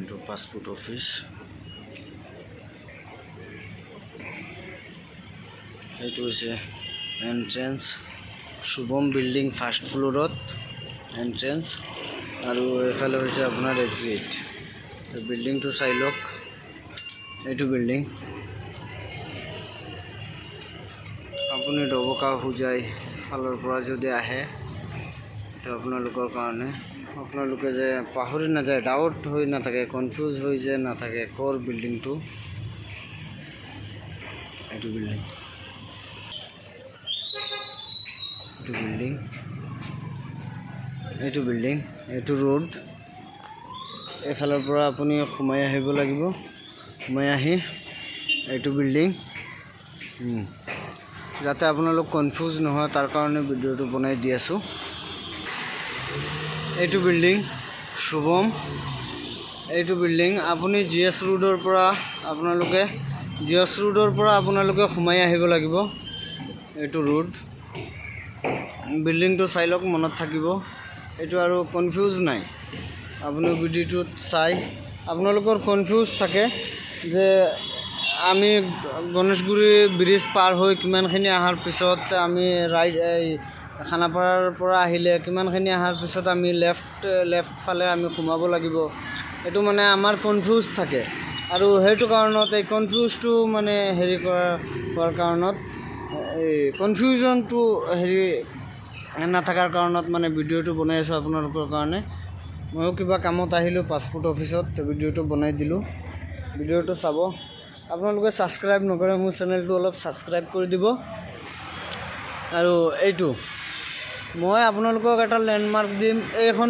এইটো passport office. এইটো হৈছে এন্ট্ৰেন্স, শুভম বিল্ডিং ফাৰ্ষ্ট ফ্লোৰত এন্ট্ৰেন্স, আৰু এফালে হৈছে আপোনাৰ এক্সিট। বিল্ডিংটো চাই লওক, এইটো বিল্ডিং। আপুনি ডবকা হোজাই ফালৰ পৰা যদি আহে এইটো আপোনালোকৰ কাৰণে, আপোনালোকে যে পাহৰি নাযায়, ডাউট হৈ নাথাকে, কনফিউজ হৈ যে নাথাকে ক'ৰ বিল্ডিংটো। এইটো বিল্ডিং, এইটো বিল্ডিং, এইটো বিল্ডিং, এইটো ৰোড। এইফালৰ পৰা আপুনি সোমাই আহিব লাগিব, সোমাই আহি এইটো বিল্ডিং। যাতে আপোনালোক কনফিউজ নহয় তাৰ কাৰণে ভিডিঅ'টো বনাই দি আছোঁ। এইটো বিল্ডিং শুভম, এইটো বিল্ডিং। আপুনি GS ৰোডৰ পৰা আপোনালোকে সোমাই আহিব লাগিব। এইটো ৰোড, বিল্ডিংটো চাই লওক, মনত থাকিব। এইটো আৰু কনফিউজ নাই। আপুনি ভিডিঅ'টোত চাই আপোনালোকৰ কনফিউজ থাকে যে আমি গণেশগুৰি ব্ৰিজ পাৰ হৈ কিমানখিনি অহাৰ পিছত আমি খানাপাৰাৰ পৰা আহিলে কিমানখিনি অহাৰ পিছত আমি লেফ্ট ফালে আমি সোমাব লাগিব। এইটো মানে আমাৰ কনফিউজ থাকে, আৰু সেইটো কাৰণত এই কনফিউজটো মানে হেৰি কৰাৰ কাৰণত, এই কনফিউজনটো নাথাকাৰ কাৰণত মানে ভিডিঅ'টো বনাই আছোঁ আপোনালোকৰ কাৰণে। ময়ো কিবা কামত আহিলোঁ পাছপোৰ্ট অফিচত, ভিডিঅ'টো বনাই দিলোঁ। ভিডিঅ'টো চাব। আপোনালোকে ছাবস্ক্ৰাইব নকৰে মোৰ চেনেলটো অলপ ছাবস্ক্ৰাইব কৰি দিব। আৰু এইটো মই আপোনালোকক এটা লেণ্ডমাৰ্ক দিম, এইখন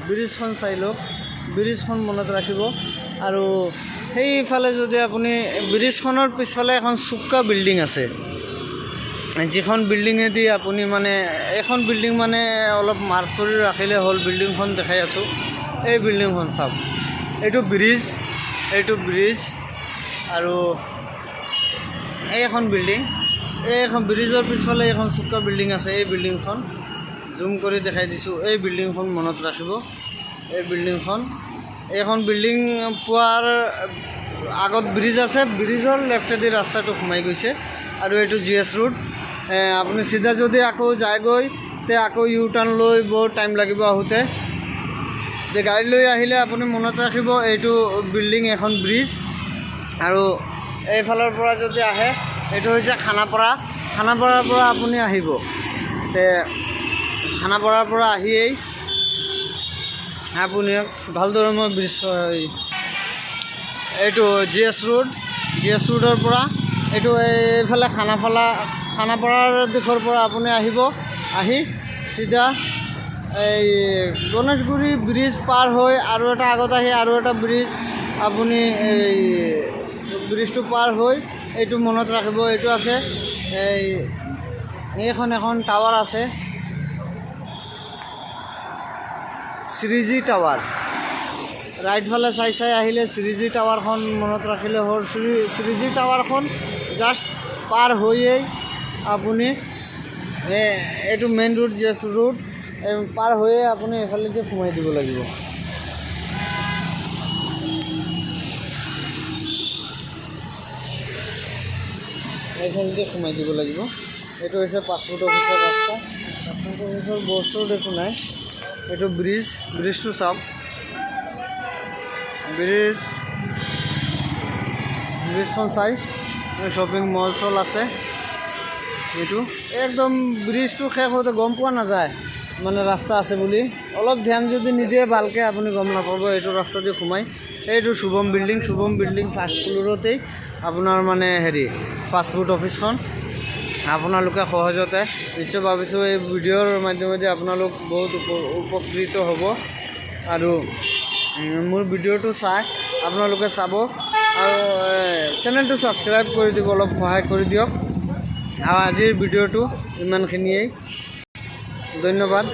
ব্ৰিজখন চাই লওক, ব্ৰিজখন মনত ৰাখিব। আৰু সেইফালে যদি আপুনি ব্ৰিজখনৰ পিছফালে এখন চুক্কা বিল্ডিং আছে, যিখন বিল্ডিঙেদি আপুনি মানে এইখন বিল্ডিং মানে অলপ মাৰ্ক কৰি ৰাখিলে হ'ল। বিল্ডিংখন দেখাই আছোঁ, এই বিল্ডিংখন চাওক, এইটো ব্ৰিজ, আৰু এইখন বিল্ডিং, এইখন ব্ৰিজৰ পিছফালে এইখন চুক্কা বিল্ডিং আছে। এই বিল্ডিংখন জুম কৰি দেখাই দিছোঁ, এই বিল্ডিংখন মনত ৰাখিব। এই বিল্ডিংখন, এইখন বিল্ডিং পোৱাৰ আগত ব্ৰিজ আছে, ব্ৰিজৰ লেফ্টেদি ৰাস্তাটো সোমাই গৈছে। আৰু এইটো GS ৰোড। আপুনি চিধা যদি আকৌ যায়গৈ তে আকৌ ইউ টাৰ্ণ লৈ বহুত টাইম লাগিব আহোঁতে। গাড়ী লৈ আহিলে আপুনি মনত ৰাখিব এইটো বিল্ডিং এখন ব্ৰিজ। আৰু এইফালৰ পৰা যদি আহে এইটো হৈছে খানাপাৰাৰ পৰা আপুনি আহিব। খানাপাৰাৰ পৰা আহিয়েই আপুনি ভালদৰে মই ব্ৰিজ, এইটো GS ৰোডৰ পৰা এইটো এইফালে খানাপাৰাৰ দিশৰ পৰা আপুনি আহিব। আহি চিধা এই গণেশগুৰি ব্ৰিজ পাৰ হৈ আৰু এটা আগত আহি আৰু এটা ব্ৰিজ, আপুনি এই ব্ৰিজটো পাৰ হৈ এইটো মনত ৰাখিব। এইটো আছে এইখন এখন টাৱাৰ আছে, শ্ৰীজি টাৱাৰ। ৰাইট ফালে চাই আহিলে শ্ৰীজি টাৱাৰখন মনত ৰাখিলে হ'ল। শ্ৰীজি টাৱাৰখন জাষ্ট পাৰ হৈয়েই আপুনি এইটো মেইন ৰোড, GS ৰোড পাৰ হৈয়ে আপুনি এইফালেদি সোমাই দিব লাগিব। এইফালেদি সোমাই দিব লাগিব। এইটো হৈছে পাছপোৰ্ট অফিচৰ ৰাস্তা। পাছপোৰ্ট অফিচৰ বৰ্ডছো দেখোঁ নাই। এইটো ব্ৰিজটো চাওক, ব্ৰিজখন চাই শ্বপিং মল চল আছে। এইটো একদম ব্ৰিজটো শেষ হওঁতে গম পোৱা নাযায় মানে ৰাস্তা আছে বুলি। অলপ ধ্যান যদি নিদিয়ে ভালকৈ আপুনি গম নাপাব এইটো ৰাস্তা দি সোমাই। এইটো শুভম বিল্ডিং ফাৰ্ষ্ট ফ্লোৰতেই আপোনাৰ মানে পাছপোৰ্ট অফিচখন। আপোনালোকে সহজতে, নিশ্চয় ভাবিছোঁ এই ভিডিঅ'ৰ মাধ্যমেদি আপোনালোক বহুত উপকৃত হ'ব। আৰু মোৰ ভিডিঅ'টো চাই আপোনালোকে চাব, আৰু চেনেলটো ছাবস্ক্ৰাইব কৰি দিব, অলপ সহায় কৰি দিয়ক। আৰু আজিৰ ভিডিঅ'টো ইমানখিনিয়েই, ধন্যবাদ।